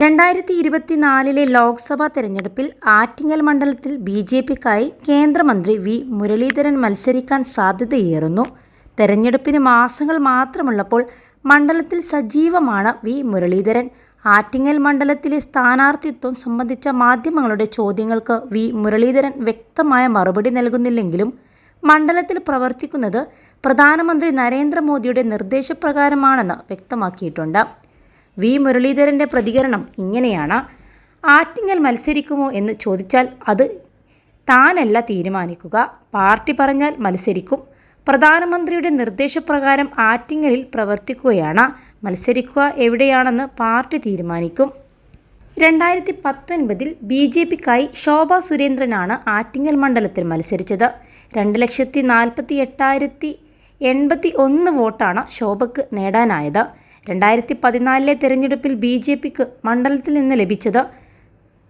2024 ലോക്സഭാ തെരഞ്ഞെടുപ്പിൽ ആറ്റിങ്ങൽ മണ്ഡലത്തിൽ ബിജെപിക്കായി കേന്ദ്രമന്ത്രി വി മുരളീധരൻ മത്സരിക്കാൻ സാധ്യതയേറുന്നു. തെരഞ്ഞെടുപ്പിന് മാസങ്ങൾ മാത്രമുള്ളപ്പോൾ മണ്ഡലത്തിൽ സജീവമാണ് വി മുരളീധരൻ. ആറ്റിങ്ങൽ മണ്ഡലത്തിലെ സ്ഥാനാർത്ഥിത്വം സംബന്ധിച്ച മാധ്യമങ്ങളുടെ ചോദ്യങ്ങൾക്ക് വി മുരളീധരൻ വ്യക്തമായ മറുപടി നൽകുന്നില്ലെങ്കിലും മണ്ഡലത്തിൽ പ്രവർത്തിക്കുന്നത് പ്രധാനമന്ത്രി നരേന്ദ്രമോദിയുടെ നിർദ്ദേശപ്രകാരമാണെന്ന് വ്യക്തമാക്കിയിട്ടുണ്ട്. വി മുരളീധരൻ്റെ പ്രതികരണം ഇങ്ങനെയാണ്: ആറ്റിങ്ങൽ മത്സരിക്കുമോ എന്ന് ചോദിച്ചാൽ അത് താനല്ല തീരുമാനിക്കുക, പാർട്ടി പറഞ്ഞാൽ മത്സരിക്കും. പ്രധാനമന്ത്രിയുടെ നിർദ്ദേശപ്രകാരം ആറ്റിങ്ങലിൽ പ്രവർത്തിക്കുകയാണ്. മത്സരിക്കുക എവിടെയാണെന്ന് പാർട്ടി തീരുമാനിക്കും. 2019 ബിജെപിക്കായി ശോഭാ സുരേന്ദ്രനാണ് ആറ്റിങ്ങൽ മണ്ഡലത്തിൽ മത്സരിച്ചത്. 2,48,081 വോട്ടാണ് ശോഭയ്ക്ക് നേടാനായത്. 2014 തെരഞ്ഞെടുപ്പിൽ ബിജെപിക്ക് മണ്ഡലത്തിൽ നിന്ന് ലഭിച്ചത്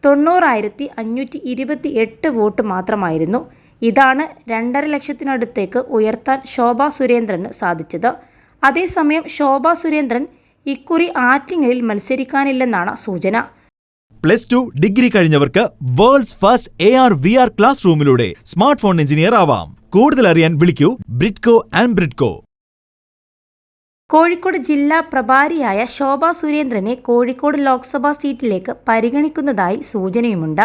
90,528 വോട്ട് മാത്രമായിരുന്നു. ഇതാണ് 2.5 ലക്ഷത്തിനടുത്തേക്ക് ഉയർത്താൻ ശോഭാ സുരേന്ദ്രന് സാധിച്ചത്. അതേസമയം ശോഭാ സുരേന്ദ്രൻ ഇക്കുറി ആറ്റിങ്ങലിൽ മത്സരിക്കാനില്ലെന്നാണ് സൂചന. +2 ഡിഗ്രി കഴിഞ്ഞവർക്ക് വേൾഡ്സ് ഫസ്റ്റ് AR/VR ക്ലാസ് റൂമിലൂടെ സ്മാർട്ട് ഫോൺ എഞ്ചിനീയർ ആവാം. കൂടുതൽ അറിയാൻ വിളിക്കൂ ബ്രിഡ്കോ ആൻഡ് ബ്രിഡ്കോ. കോഴിക്കോട് ജില്ലാ പ്രഭാരിയായ ശോഭാ സുരേന്ദ്രനെ കോഴിക്കോട് ലോക്സഭാ സീറ്റിലേക്ക് പരിഗണിക്കുന്നതായി സൂചനയുമുണ്ട്.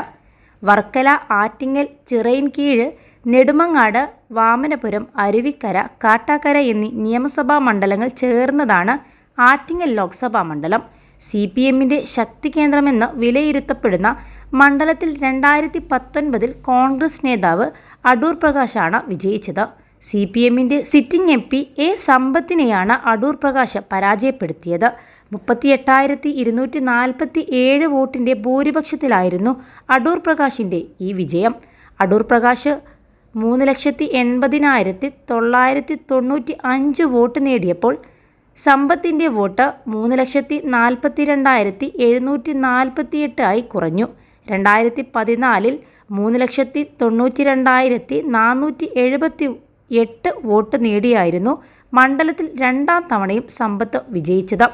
വർക്കല, ആറ്റിങ്ങൽ, ചിറയിൻകീഴ്, നെടുമങ്ങാട്, വാമനപുരം, അരുവിക്കര, കാട്ടാക്കര എന്നീ നിയമസഭാ മണ്ഡലങ്ങൾ ചേർന്നതാണ് ആറ്റിങ്ങൽ ലോക്സഭാ മണ്ഡലം. CPMന്റെ ശക്തി കേന്ദ്രമെന്ന് വിലയിരുത്തപ്പെടുന്ന മണ്ഡലത്തിൽ 2019 കോൺഗ്രസ് നേതാവ് അടൂർ പ്രകാശാണ് വിജയിച്ചത്. CPMന്റെ സിറ്റിംഗ് MP എ സമ്പത്തിനെയാണ് അടൂർ പ്രകാശ് പരാജയപ്പെടുത്തിയത്. 38,247 വോട്ടിൻ്റെ ഭൂരിപക്ഷത്തിലായിരുന്നു അടൂർ പ്രകാശിൻ്റെ ഈ വിജയം. അടൂർ പ്രകാശ് 3,80,995 വോട്ട് നേടിയപ്പോൾ സമ്പത്തിൻ്റെ വോട്ട് 3,42,748 ആയി കുറഞ്ഞു. 2014 3,92,478 വോട്ട് നേടിയായിരുന്നു മണ്ഡലത്തിൽ രണ്ടാം തവണയും സമ്പത്ത് വിജയിച്ചത്.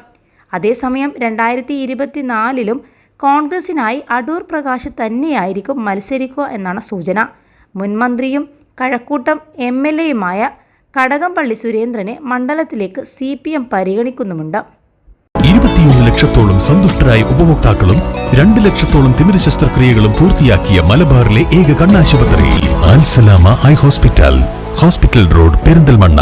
അതേസമയം 2024 കോൺഗ്രസിനായി അടൂർ പ്രകാശ് തന്നെയായിരിക്കും മത്സരിക്കുക എന്നാണ് സൂചന. മുൻമന്ത്രിയും കഴക്കൂട്ടം MLAയുമായ കടകംപള്ളി സുരേന്ദ്രനെ മണ്ഡലത്തിലേക്ക് CPM പരിഗണിക്കുന്നുമുണ്ട്. 21 ലക്ഷത്തോളം സന്തുഷ്ടരായ ഉപഭോക്താക്കളും 2 ലക്ഷത്തോളം തിമിര ശസ്ത്രക്രിയകളും പൂർത്തിയാക്കിയ മലബാറിലെ ഏക കണ്ണാശുപത്രി അൽ സലാമ ഹൈ ഹോസ്പിറ്റൽ റോഡ്, പെരിന്തൽമണ്ണ.